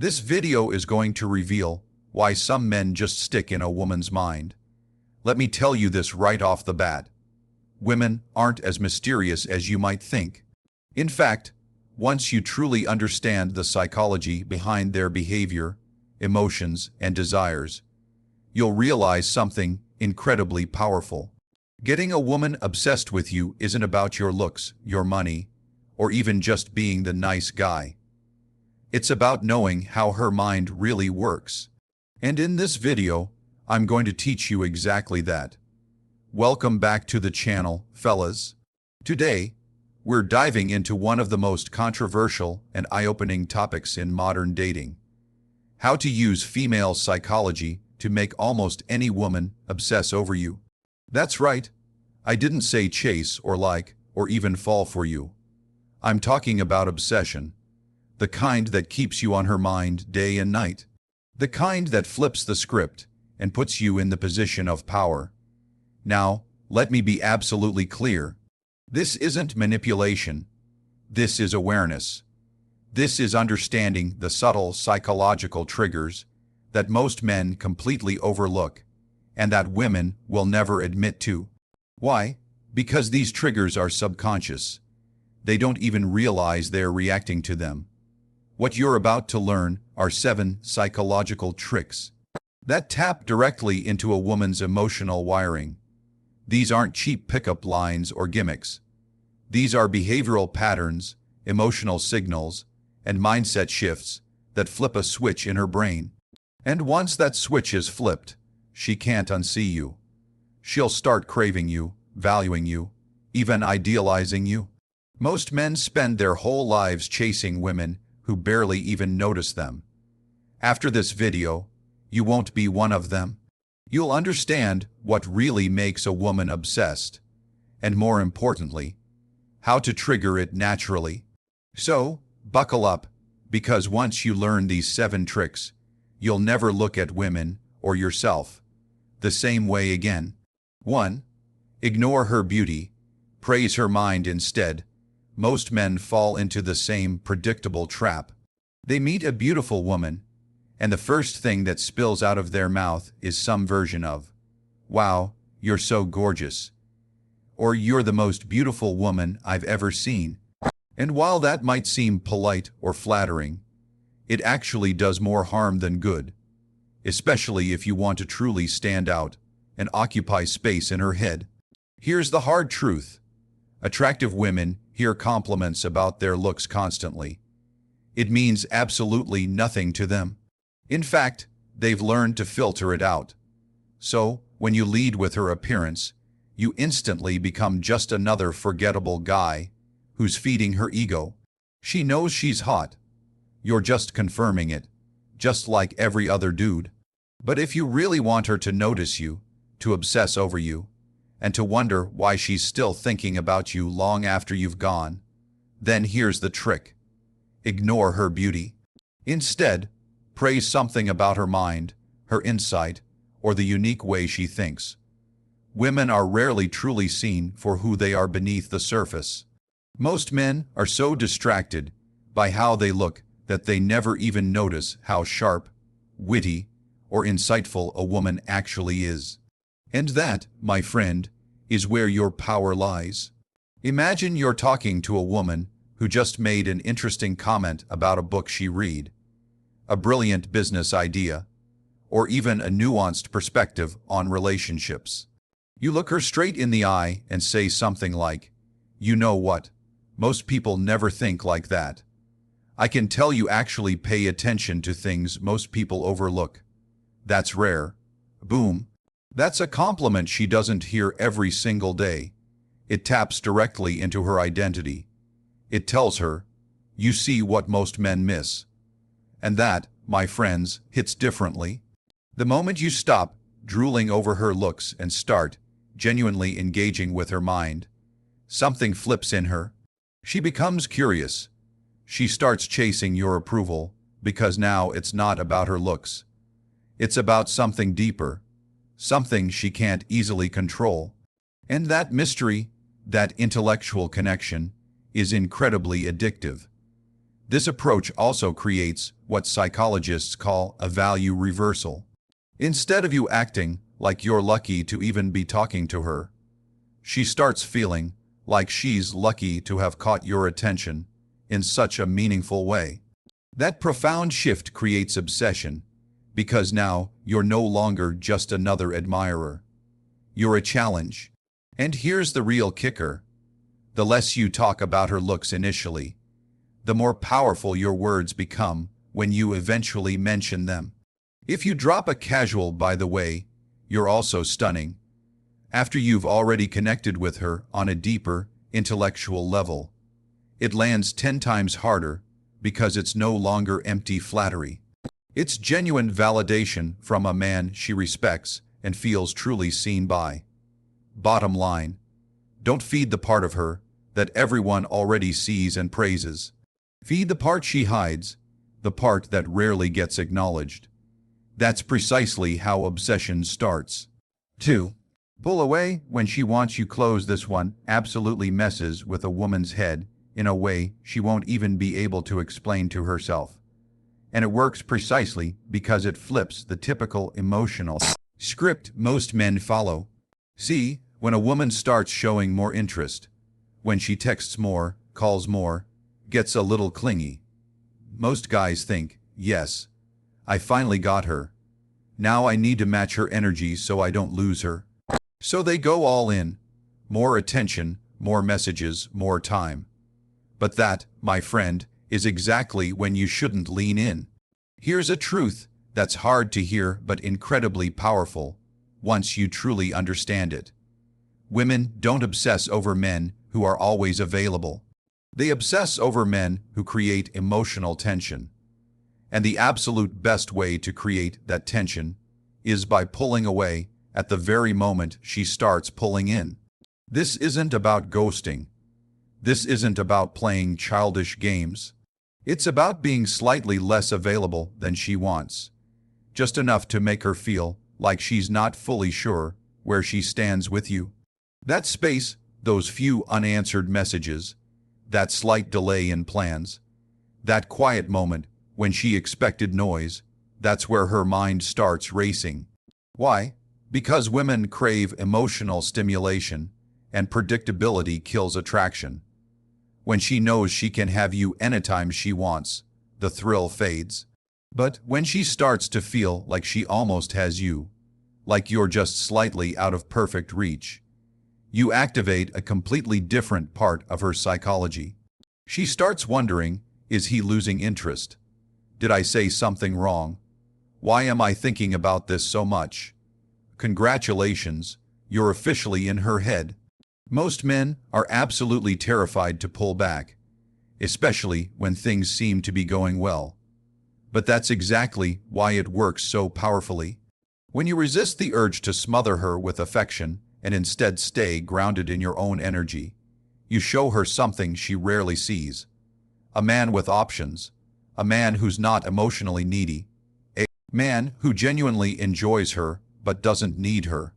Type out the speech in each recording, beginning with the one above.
This video is going to reveal why some men just stick in a woman's mind. Let me tell you this right off the bat. Women aren't as mysterious as you might think. In fact, once you truly understand the psychology behind their behavior, emotions, and desires, you'll realize something incredibly powerful. Getting a woman obsessed with you isn't about your looks, your money, or even just being the nice guy. It's about knowing how her mind really works. And in this video, I'm going to teach you exactly that. Welcome back to the channel, fellas. Today, we're diving into one of the most controversial and eye-opening topics in modern dating: how to use female psychology to make almost any woman obsess over you. That's right, I didn't say chase or like or even fall for you. I'm talking about obsession, the kind that keeps you on her mind day and night, the kind that flips the script and puts you in the position of power. Now, let me be absolutely clear. This isn't manipulation. This is awareness. This is understanding the subtle psychological triggers that most men completely overlook and that women will never admit to. Why? Because these triggers are subconscious. They don't even realize they're reacting to them. What you're about to learn are 7 psychological tricks that tap directly into a woman's emotional wiring. These aren't cheap pickup lines or gimmicks. These are behavioral patterns, emotional signals, and mindset shifts that flip a switch in her brain. And once that switch is flipped, she can't unsee you. She'll start craving you, valuing you, even idealizing you. Most men spend their whole lives chasing women who barely even notice them. After this video, you won't be one of them. You'll understand what really makes a woman obsessed, and more importantly, how to trigger it naturally. So, buckle up, because once you learn these 7 tricks, you'll never look at women or yourself the same way again. 1. Ignore her beauty. Praise her mind instead. Most men fall into the same predictable trap. They meet a beautiful woman, and the first thing that spills out of their mouth is some version of, "Wow, you're so gorgeous," or "You're the most beautiful woman I've ever seen." And while that might seem polite or flattering, it actually does more harm than good, especially if you want to truly stand out and occupy space in her head. Here's the hard truth. Attractive women hear compliments about their looks constantly. It means absolutely nothing to them. In fact, they've learned to filter it out. So, when you lead with her appearance, you instantly become just another forgettable guy who's feeding her ego. She knows she's hot. You're just confirming it, just like every other dude. But if you really want her to notice you, to obsess over you, and to wonder why she's still thinking about you long after you've gone, then here's the trick. Ignore her beauty. Instead, praise something about her mind, her insight, or the unique way she thinks. Women are rarely truly seen for who they are beneath the surface. Most men are so distracted by how they look that they never even notice how sharp, witty, or insightful a woman actually is. And that, my friend, is where your power lies. Imagine you're talking to a woman who just made an interesting comment about a book she read, a brilliant business idea, or even a nuanced perspective on relationships. You look her straight in the eye and say something like, "You know what? Most people never think like that. I can tell you actually pay attention to things most people overlook. That's rare." Boom. That's a compliment she doesn't hear every single day. It taps directly into her identity. It tells her, "You see what most men miss." And that, my friends, hits differently. The moment you stop drooling over her looks and start genuinely engaging with her mind, something flips in her. She becomes curious. She starts chasing your approval, because now it's not about her looks. It's about something deeper, something she can't easily control. And that mystery, that intellectual connection, is incredibly addictive. This approach also creates what psychologists call a value reversal. Instead of you acting like you're lucky to even be talking to her, she starts feeling like she's lucky to have caught your attention in such a meaningful way. That profound shift creates obsession, because now you're no longer just another admirer. You're a challenge. And here's the real kicker. The less you talk about her looks initially, the more powerful your words become when you eventually mention them. If you drop a casual "by the way, you're also stunning," after you've already connected with her on a deeper, intellectual level, it lands 10 times harder because it's no longer empty flattery. It's genuine validation from a man she respects and feels truly seen by. Bottom line, don't feed the part of her that everyone already sees and praises. Feed the part she hides, the part that rarely gets acknowledged. That's precisely how obsession starts. 2. Pull away when she wants you close. This one absolutely messes with a woman's head in a way she won't even be able to explain to herself. And it works precisely because it flips the typical emotional script most men follow. See, when a woman starts showing more interest, when she texts more, calls more, gets a little clingy, most guys think, yes, I finally got her. Now I need to match her energy so I don't lose her. So they go all in. More attention, more messages, more time. But that, my friend, is exactly when you shouldn't lean in. Here's a truth that's hard to hear but incredibly powerful once you truly understand it. Women don't obsess over men who are always available. They obsess over men who create emotional tension. And the absolute best way to create that tension is by pulling away at the very moment she starts pulling in. This isn't about ghosting. This isn't about playing childish games. It's about being slightly less available than she wants, just enough to make her feel like she's not fully sure where she stands with you. That space, those few unanswered messages, that slight delay in plans, that quiet moment when she expected noise, that's where her mind starts racing. Why? Because women crave emotional stimulation, and predictability kills attraction. When she knows she can have you anytime she wants, the thrill fades. But when she starts to feel like she almost has you, like you're just slightly out of perfect reach, you activate a completely different part of her psychology. She starts wondering, is he losing interest? Did I say something wrong? Why am I thinking about this so much? Congratulations, you're officially in her head. Most men are absolutely terrified to pull back, especially when things seem to be going well. But that's exactly why it works so powerfully. When you resist the urge to smother her with affection and instead stay grounded in your own energy, you show her something she rarely sees. A man with options, a man who's not emotionally needy, a man who genuinely enjoys her but doesn't need her.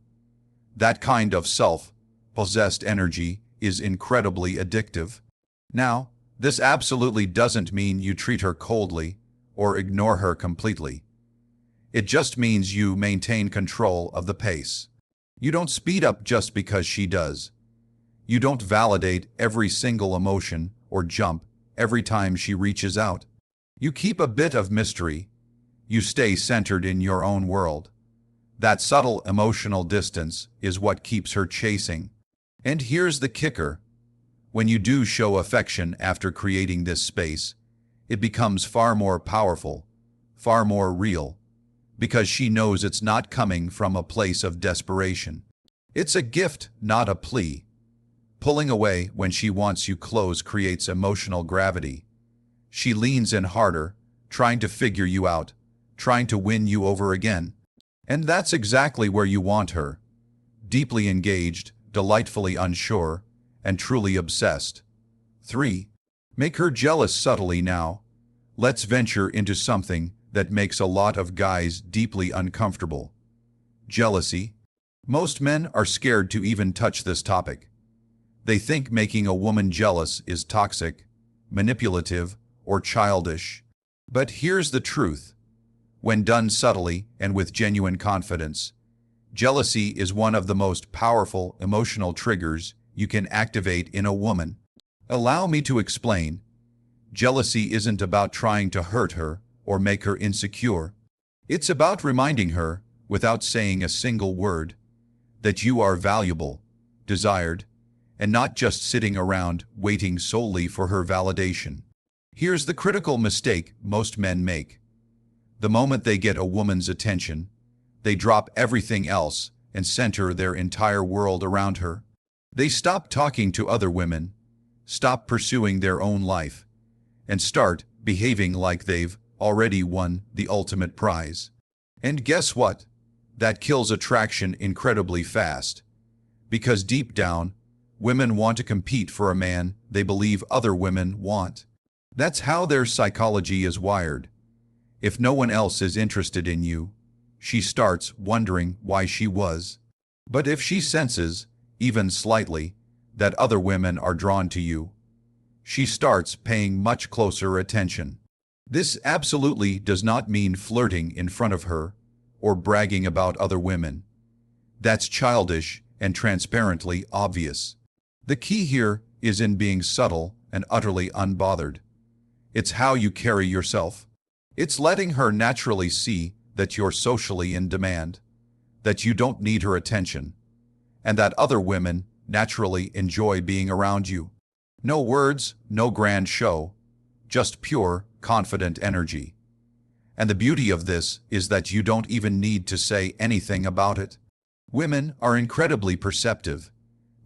That kind of self-possessed energy is incredibly addictive. Now, this absolutely doesn't mean you treat her coldly or ignore her completely. It just means you maintain control of the pace. You don't speed up just because she does. You don't validate every single emotion or jump every time she reaches out. You keep a bit of mystery. You stay centered in your own world. That subtle emotional distance is what keeps her chasing. And here's the kicker. When you do show affection after creating this space, it becomes far more powerful, far more real, because she knows it's not coming from a place of desperation. It's a gift, not a plea. Pulling away when she wants you close creates emotional gravity. She leans in harder, trying to figure you out, trying to win you over again. And that's exactly where you want her. Deeply engaged, delightfully unsure, and truly obsessed. 3. Make her jealous subtly now. Let's venture into something that makes a lot of guys deeply uncomfortable. Jealousy. Most men are scared to even touch this topic. They think making a woman jealous is toxic, manipulative, or childish. But here's the truth. When done subtly and with genuine confidence, jealousy is one of the most powerful emotional triggers you can activate in a woman. Allow me to explain. Jealousy isn't about trying to hurt her or make her insecure. It's about reminding her, without saying a single word, that you are valuable, desired, and not just sitting around waiting solely for her validation. Here's the critical mistake most men make. The moment they get a woman's attention, they drop everything else and center their entire world around her. They stop talking to other women, stop pursuing their own life, and start behaving like they've already won the ultimate prize. And guess what? That kills attraction incredibly fast. Because deep down, women want to compete for a man they believe other women want. That's how their psychology is wired. If no one else is interested in you, she starts wondering why she was. But if she senses, even slightly, that other women are drawn to you, she starts paying much closer attention. This absolutely does not mean flirting in front of her or bragging about other women. That's childish and transparently obvious. The key here is in being subtle and utterly unbothered. It's how you carry yourself. It's letting her naturally see that you're socially in demand, that you don't need her attention, and that other women naturally enjoy being around you. No words, no grand show, just pure, confident energy. And the beauty of this is that you don't even need to say anything about it. Women are incredibly perceptive.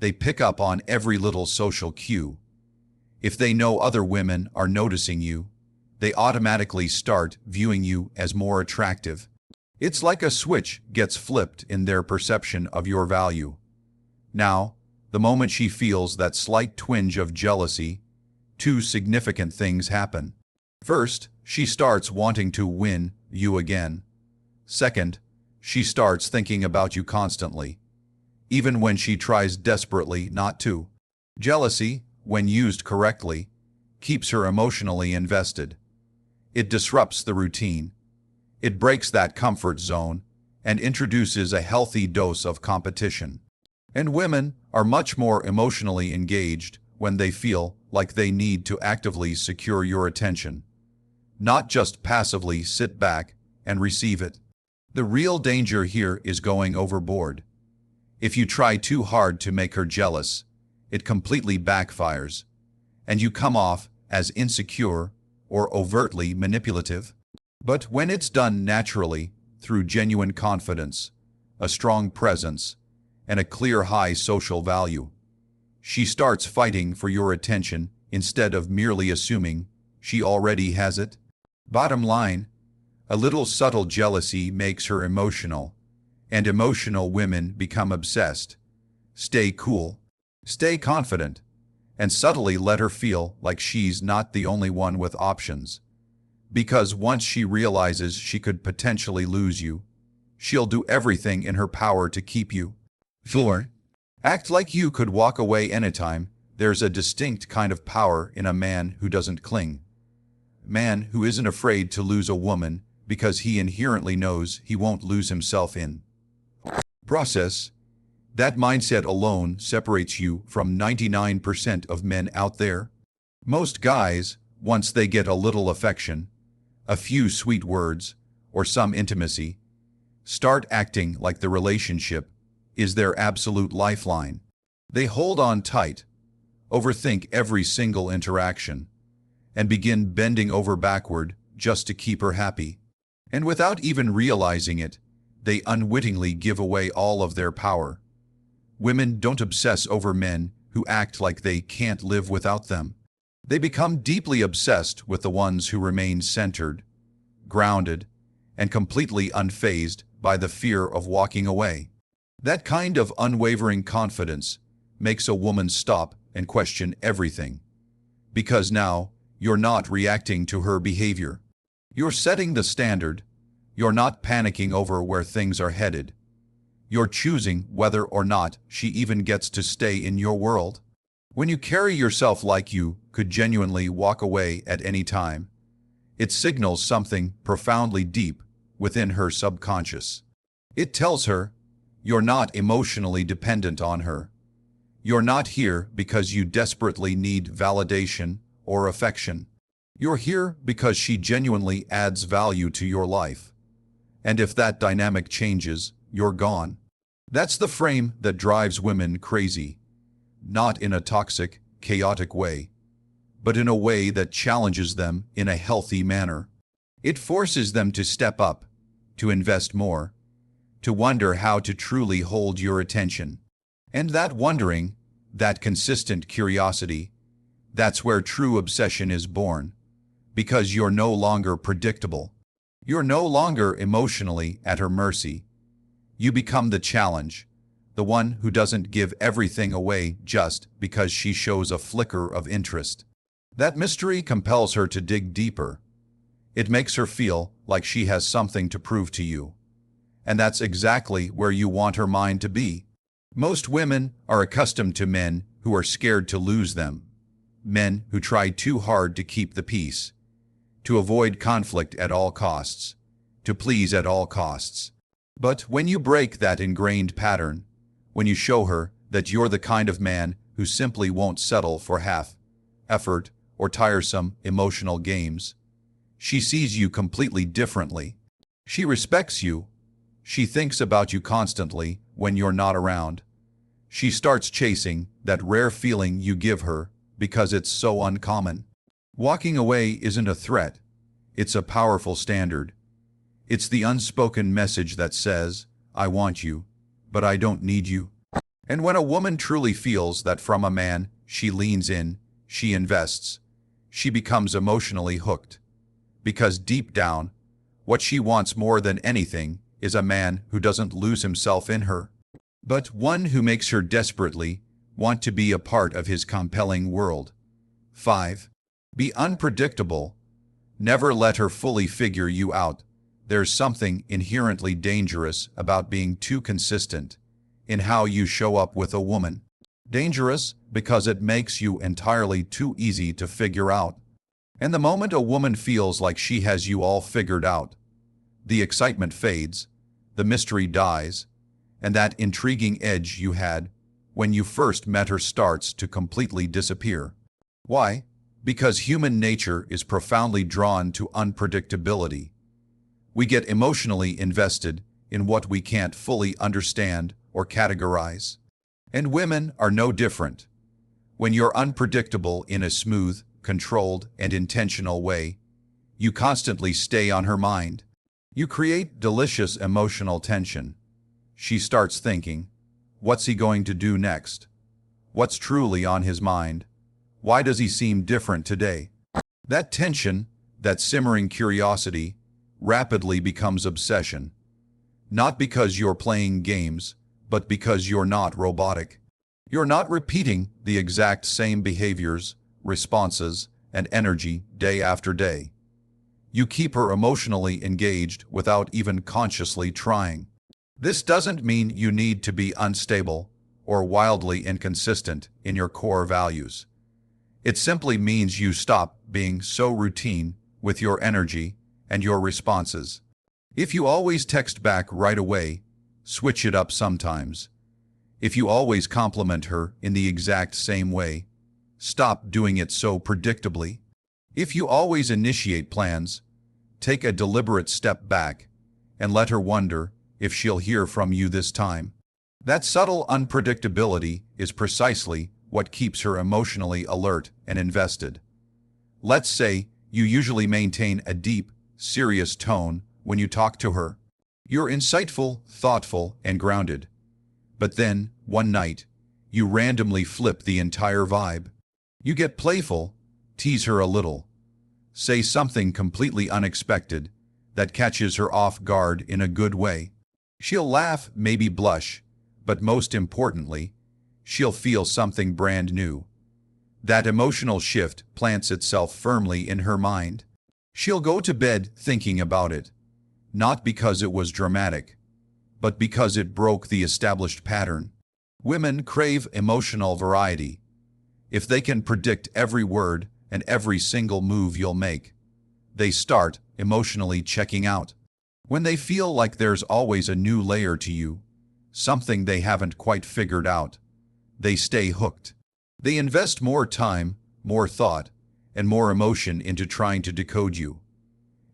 They pick up on every little social cue. If they know other women are noticing you, they automatically start viewing you as more attractive. It's like a switch gets flipped in their perception of your value. Now, the moment she feels that slight twinge of jealousy, two significant things happen. First, she starts wanting to win you again. Second, she starts thinking about you constantly, even when she tries desperately not to. Jealousy, when used correctly, keeps her emotionally invested. It disrupts the routine. It breaks that comfort zone and introduces a healthy dose of competition. And women are much more emotionally engaged when they feel like they need to actively secure your attention, not just passively sit back and receive it. The real danger here is going overboard. If you try too hard to make her jealous, it completely backfires, and you come off as insecure or overtly manipulative. But when it's done naturally, through genuine confidence, a strong presence, and a clear high social value, she starts fighting for your attention instead of merely assuming she already has it. Bottom line, a little subtle jealousy makes her emotional, and emotional women become obsessed. Stay cool, stay confident, and subtly let her feel like she's not the only one with options. Because once she realizes she could potentially lose you, she'll do everything in her power to keep you. 4. Act like you could walk away anytime. There's a distinct kind of power in a man who doesn't cling. A man who isn't afraid to lose a woman because he inherently knows he won't lose himself in process. That mindset alone separates you from 99% of men out there. Most guys, once they get a little affection, a few sweet words, or some intimacy, start acting like the relationship is their absolute lifeline. They hold on tight, overthink every single interaction, and begin bending over backward just to keep her happy. And without even realizing it, they unwittingly give away all of their power. Women don't obsess over men who act like they can't live without them. They become deeply obsessed with the ones who remain centered, grounded, and completely unfazed by the fear of walking away. That kind of unwavering confidence makes a woman stop and question everything. Because now, you're not reacting to her behavior. You're setting the standard. You're not panicking over where things are headed. You're choosing whether or not she even gets to stay in your world. When you carry yourself like you could genuinely walk away at any time, it signals something profoundly deep within her subconscious. It tells her, you're not emotionally dependent on her. You're not here because you desperately need validation or affection. You're here because she genuinely adds value to your life. And if that dynamic changes, you're gone. That's the frame that drives women crazy. Not in a toxic, chaotic way, but in a way that challenges them in a healthy manner. It forces them to step up, to invest more, to wonder how to truly hold your attention. And that wondering, that consistent curiosity, that's where true obsession is born. Because you're no longer predictable. You're no longer emotionally at her mercy. You become the challenge, the one who doesn't give everything away just because she shows a flicker of interest. That mystery compels her to dig deeper. It makes her feel like she has something to prove to you. And that's exactly where you want her mind to be. Most women are accustomed to men who are scared to lose them. Men who try too hard to keep the peace, to avoid conflict at all costs, to please at all costs. But when you break that ingrained pattern, when you show her that you're the kind of man who simply won't settle for half effort or tiresome emotional games, she sees you completely differently. She respects you. She thinks about you constantly when you're not around. She starts chasing that rare feeling you give her because it's so uncommon. Walking away isn't a threat. It's a powerful standard. It's the unspoken message that says, I want you, but I don't need you. And when a woman truly feels that from a man, she leans in, she invests, she becomes emotionally hooked. Because deep down, what she wants more than anything is a man who doesn't lose himself in her, but one who makes her desperately want to be a part of his compelling world. 5. Be unpredictable. Never let her fully figure you out. There's something inherently dangerous about being too consistent in how you show up with a woman. Dangerous because it makes you entirely too easy to figure out. And the moment a woman feels like she has you all figured out, the excitement fades, the mystery dies, and that intriguing edge you had when you first met her starts to completely disappear. Why? Because human nature is profoundly drawn to unpredictability. We get emotionally invested in what we can't fully understand or categorize. And women are no different. When you're unpredictable in a smooth, controlled, and intentional way, you constantly stay on her mind. You create delicious emotional tension. She starts thinking, what's he going to do next? What's truly on his mind? Why does he seem different today? That tension, that simmering curiosity, rapidly becomes obsession. Not because you're playing games, but because you're not robotic. You're not repeating the exact same behaviors, responses, and energy day after day. You keep her emotionally engaged without even consciously trying. This doesn't mean you need to be unstable or wildly inconsistent in your core values. It simply means you stop being so routine with your energy and your responses. If you always text back right away, switch it up sometimes. If you always compliment her in the exact same way, stop doing it so predictably. If you always initiate plans, take a deliberate step back and let her wonder if she'll hear from you this time. That subtle unpredictability is precisely what keeps her emotionally alert and invested. Let's say you usually maintain a deep, serious tone when you talk to her. You're insightful, thoughtful, and grounded. But then, one night, you randomly flip the entire vibe. You get playful, tease her a little, say something completely unexpected that catches her off guard in a good way. She'll laugh, maybe blush, but most importantly, she'll feel something brand new. That emotional shift plants itself firmly in her mind. She'll go to bed thinking about it, not because it was dramatic, but because it broke the established pattern. Women crave emotional variety. if they can predict every word and every single move you'll make, they start emotionally checking out. When they feel like there's always a new layer to you, something they haven't quite figured out, they stay hooked. They invest more time, more thought, and more emotion into trying to decode you.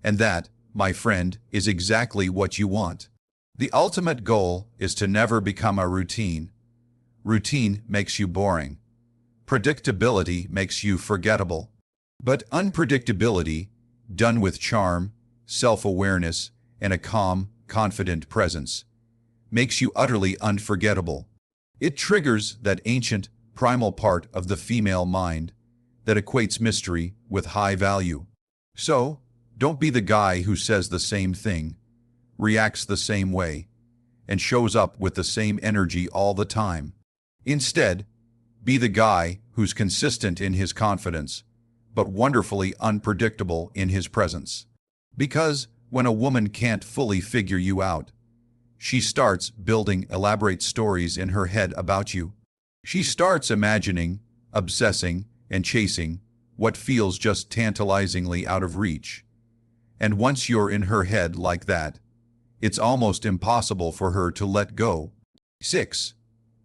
And that, my friend, is exactly what you want. The ultimate goal is to never become a routine. Routine makes you boring. Predictability makes you forgettable. But unpredictability, done with charm, self-awareness, and a calm, confident presence, makes you utterly unforgettable. It triggers that ancient, primal part of the female mind that equates mystery with high value. So, don't be the guy who says the same thing, reacts the same way, and shows up with the same energy all the time. Instead, be the guy who's consistent in his confidence, but wonderfully unpredictable in his presence. Because when a woman can't fully figure you out, she starts building elaborate stories in her head about you. She starts imagining, obsessing, and chasing what feels just tantalizingly out of reach. And once you're in her head like that, it's almost impossible for her to let go. 6.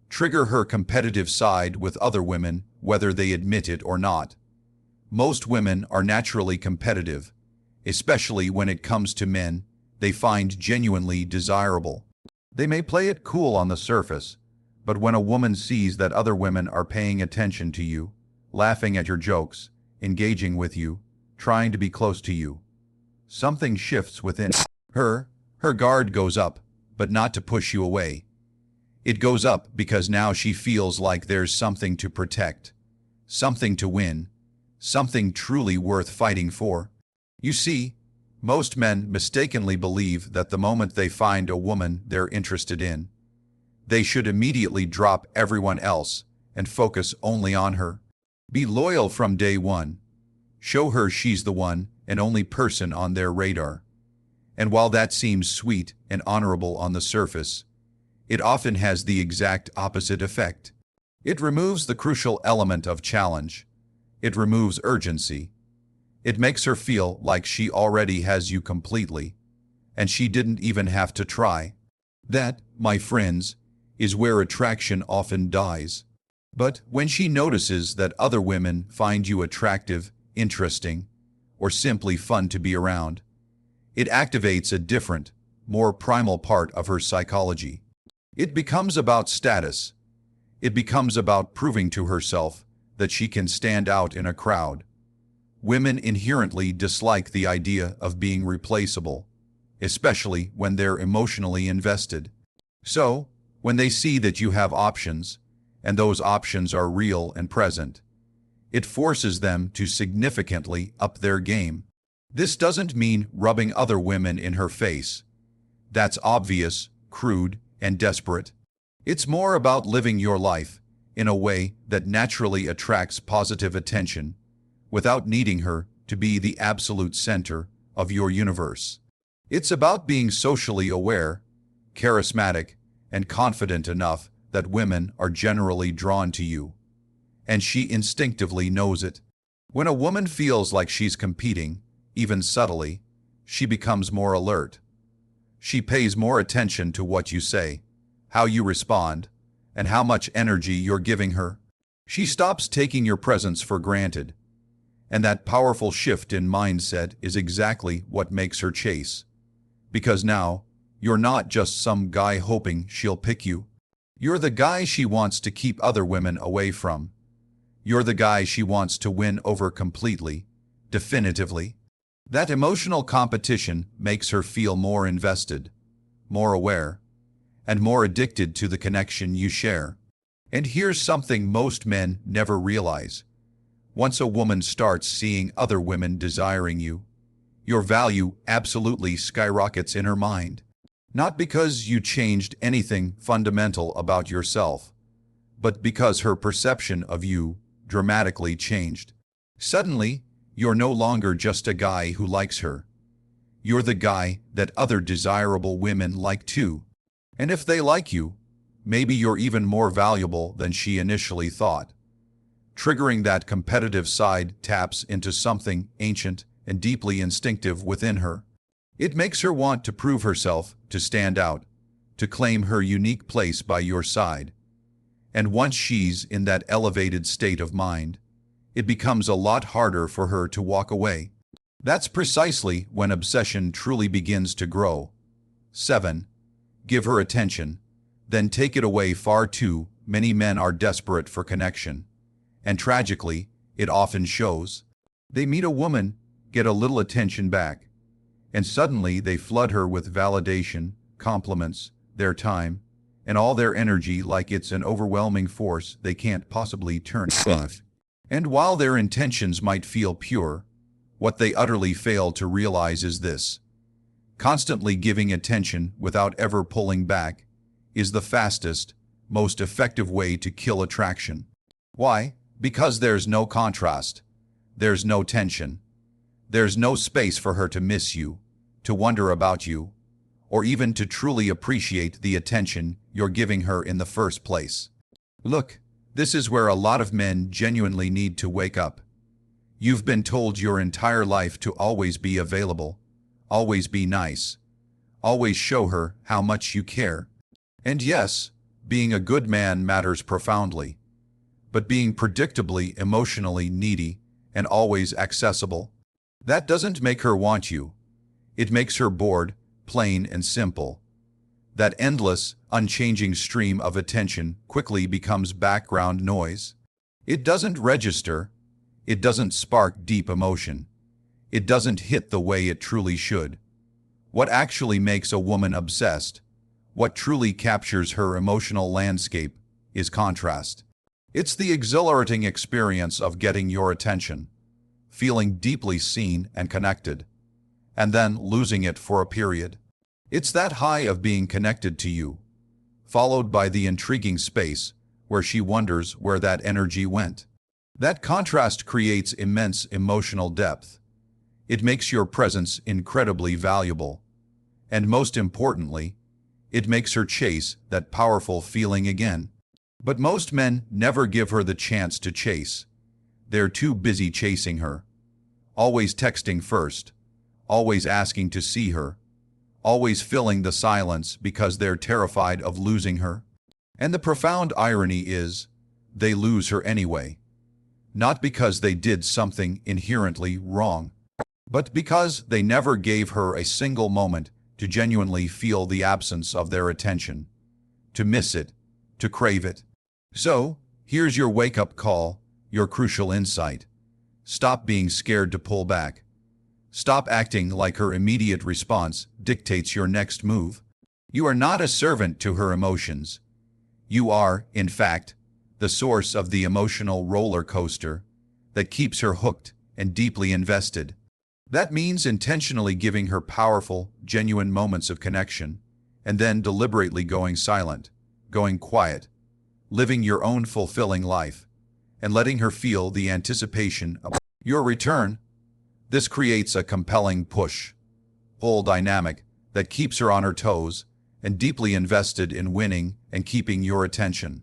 Trigger her competitive side with other women, whether they admit it or not. Most women are naturally competitive, especially when it comes to men they find genuinely desirable. They may play it cool on the surface, but when a woman sees that other women are paying attention to you, laughing at your jokes, engaging with you, trying to be close to you, something shifts within her. Her guard goes up, but not to push you away. It goes up because now she feels like there's something to protect, something to win, something truly worth fighting for. You see, most men mistakenly believe that the moment they find a woman they're interested in, they should immediately drop everyone else and focus only on her. Be loyal from day one. Show her she's the one and only person on their radar. And while that seems sweet and honorable on the surface, it often has the exact opposite effect. It removes the crucial element of challenge. It removes urgency. It makes her feel like she already has you completely, and she didn't even have to try. That, my friends, is where attraction often dies. But when she notices that other women find you attractive, interesting, or simply fun to be around, it activates a different, more primal part of her psychology. It becomes about status. It becomes about proving to herself that she can stand out in a crowd. Women inherently dislike the idea of being replaceable, especially when they're emotionally invested. So, when they see that you have options, and those options are real and present, it forces them to significantly up their game. This doesn't mean rubbing other women in her face. That's obvious, crude, and desperate. It's more about living your life in a way that naturally attracts positive attention, without needing her to be the absolute center of your universe. It's about being socially aware, charismatic, and confident enough that women are generally drawn to you. And she instinctively knows it. When a woman feels like she's competing, even subtly, she becomes more alert. She pays more attention to what you say, how you respond, and how much energy you're giving her. She stops taking your presence for granted. And that powerful shift in mindset is exactly what makes her chase. Because now, you're not just some guy hoping she'll pick you. You're the guy she wants to keep other women away from. You're the guy she wants to win over completely, definitively. That emotional competition makes her feel more invested, more aware, and more addicted to the connection you share. And here's something most men never realize. Once a woman starts seeing other women desiring you, your value absolutely skyrockets in her mind. Not because you changed anything fundamental about yourself, but because her perception of you dramatically changed. Suddenly, you're no longer just a guy who likes her. You're the guy that other desirable women like too. And if they like you, maybe you're even more valuable than she initially thought. triggering that competitive side taps into something ancient and deeply instinctive within her. It makes her want to prove herself, to stand out, to claim her unique place by your side. And once she's in that elevated state of mind, it becomes a lot harder for her to walk away. That's precisely when obsession truly begins to grow. 7. Give her attention, then take it away. Far too many men are desperate for connection, and tragically, it often shows. They meet a woman, get a little attention back, and suddenly they flood her with validation, compliments, their time, and all their energy like it's an overwhelming force they can't possibly turn off. And while their intentions might feel pure, what they utterly fail to realize is this: constantly giving attention without ever pulling back is the fastest, most effective way to kill attraction. Why? Because there's no contrast, there's no tension, there's no space for her to miss you, to wonder about you, or even to truly appreciate the attention you're giving her in the first place. Look, this is where a lot of men genuinely need to wake up. You've been told your entire life to always be available, always be nice, always show her how much you care. And yes, being a good man matters profoundly. But being predictably emotionally needy and always accessible, that doesn't make her want you. It makes her bored, plain and simple. That endless, unchanging stream of attention quickly becomes background noise. It doesn't register. It doesn't spark deep emotion. It doesn't hit the way it truly should. What actually makes a woman obsessed, what truly captures her emotional landscape, is contrast. It's the exhilarating experience of getting your attention, feeling deeply seen and connected, and then losing it for a period. It's that high of being connected to you, followed by the intriguing space where she wonders where that energy went. That contrast creates immense emotional depth. It makes your presence incredibly valuable. And most importantly, it makes her chase that powerful feeling again. But most men never give her the chance to chase. They're too busy chasing her. Always texting first, always asking to see her, always filling the silence because they're terrified of losing her. And the profound irony is, they lose her anyway. Not because they did something inherently wrong, but because they never gave her a single moment to genuinely feel the absence of their attention, to miss it, to crave it. So, here's your wake-up call, your crucial insight. Stop being scared to pull back. Stop acting like her immediate response dictates your next move. You are not a servant to her emotions. You are, in fact, the source of the emotional roller coaster that keeps her hooked and deeply invested. That means intentionally giving her powerful, genuine moments of connection, and then deliberately going silent, going quiet, living your own fulfilling life, and letting her feel the anticipation of your return. This creates a compelling push-pull dynamic that keeps her on her toes and deeply invested in winning and keeping your attention.